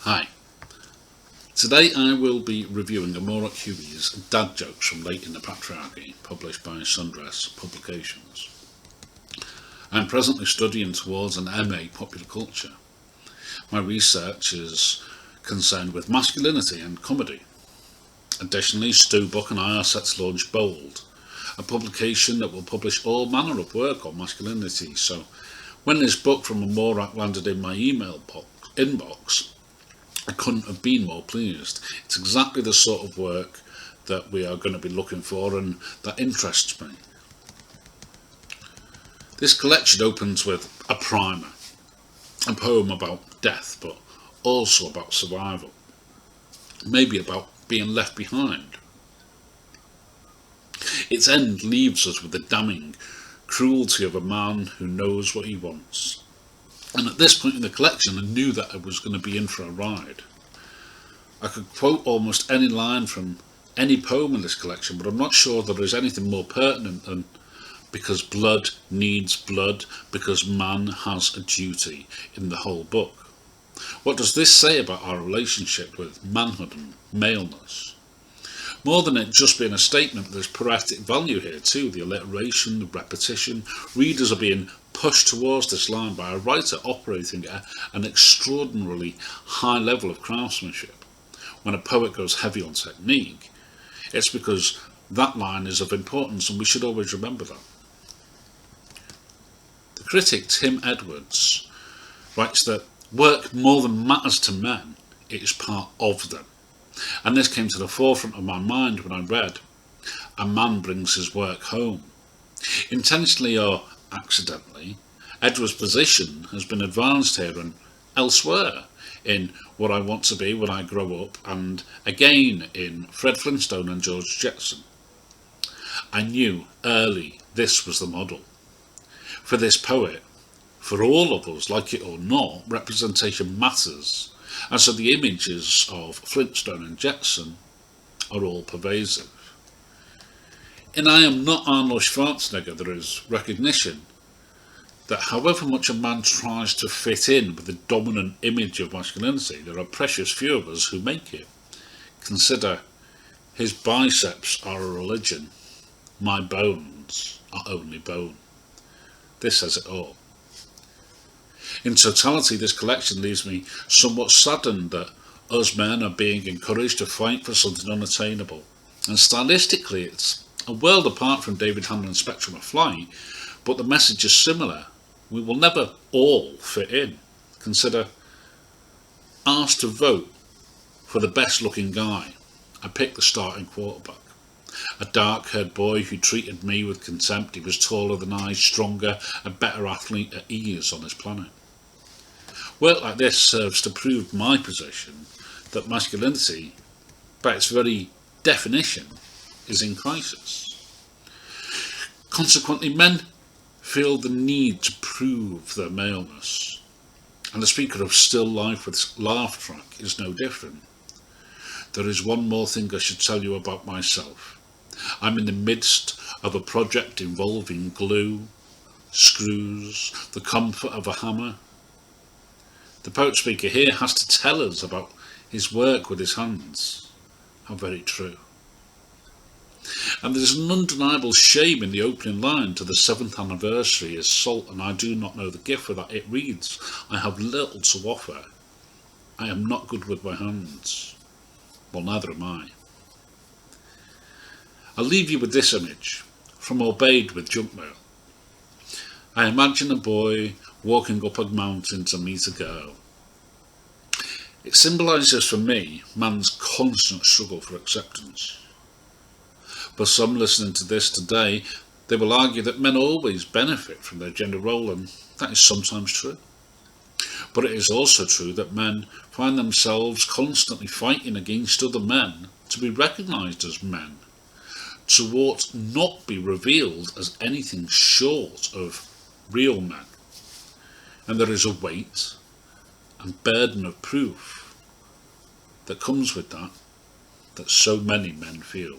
Hi. Today I will be reviewing Amorak Huey's Dad Jokes from Late in the Patriarchy, published by Sundress Publications. I am presently studying towards an MA Popular Culture. My research is concerned with masculinity and comedy. Additionally, Stu Buck and I are set to launch Bold, a publication that will publish all manner of work on masculinity. So when this book from Amorak landed in my email inbox, I couldn't have been more pleased. It's exactly the sort of work that we are going to be looking for and that interests me. This collection opens with a primer, a poem about death, but also about survival, maybe about being left behind. Its end leaves us with the damning cruelty of a man who knows what he wants. And at this point in the collection, I knew that I was going to be in for a ride. I could quote almost any line from any poem in this collection, but I'm not sure there is anything more pertinent than because blood needs blood, because man has a duty in the whole book. What does this say about our relationship with manhood and maleness? More than it just being a statement, there's poetic value here too. The alliteration, the repetition. Readers are being pushed towards this line by a writer operating at an extraordinarily high level of craftsmanship. When a poet goes heavy on technique, it's because that line is of importance, and we should always remember that. The critic Tim Edwards writes that work more than matters to men, it is part of them. And this came to the forefront of my mind when I read A Man Brings His Work Home. Intentionally or accidentally, Edwards' position has been advanced here and elsewhere in What I Want to Be When I Grow Up, and again in Fred Flintstone and George Jetson. I knew early this was the model. For this poet, for all of us, like it or not, representation matters, and so the images of Flintstone and Jetson are all pervasive. In I Am Not Arnold Schwarzenegger, there is recognition that however much a man tries to fit in with the dominant image of masculinity, there are precious few of us who make it. Consider, his biceps are a religion, my bones are only bone. This says it all. In totality, this collection leaves me somewhat saddened that us men are being encouraged to fight for something unattainable. And stylistically, it's a world apart from David Hanlon's Spectrum of Flight, but the message is similar. We will never all fit in. Consider, asked to vote for the best looking guy, I picked the starting quarterback. A dark-haired boy who treated me with contempt. He was taller than I, stronger, a better athlete at ease on this planet. Work like this serves to prove my position that masculinity, by its very definition, is in crisis. Consequently, men feel the need to prove their maleness, and the speaker of Still Life with Laugh Track is no different. There is one more thing I should tell you about myself. I'm in the midst of a project involving glue, screws, the comfort of a hammer. The poet speaker here has to tell us about his work with his hands. How very true. And there's an undeniable shame in the opening line to the 7th anniversary is salt, and I do not know the gift for that. It reads, I have little to offer. I am not good with my hands. Well, neither am I. I'll leave you with this image from Obeyed with Junk Mail. I imagine a boy walking up a mountain to meet a girl. It symbolises for me man's constant struggle for acceptance. For some listening to this today, they will argue that men always benefit from their gender role, and that is sometimes true. But it is also true that men find themselves constantly fighting against other men to be recognised as men, to what not be revealed as anything short of real men. And there is a weight and burden of proof that comes with that so many men feel.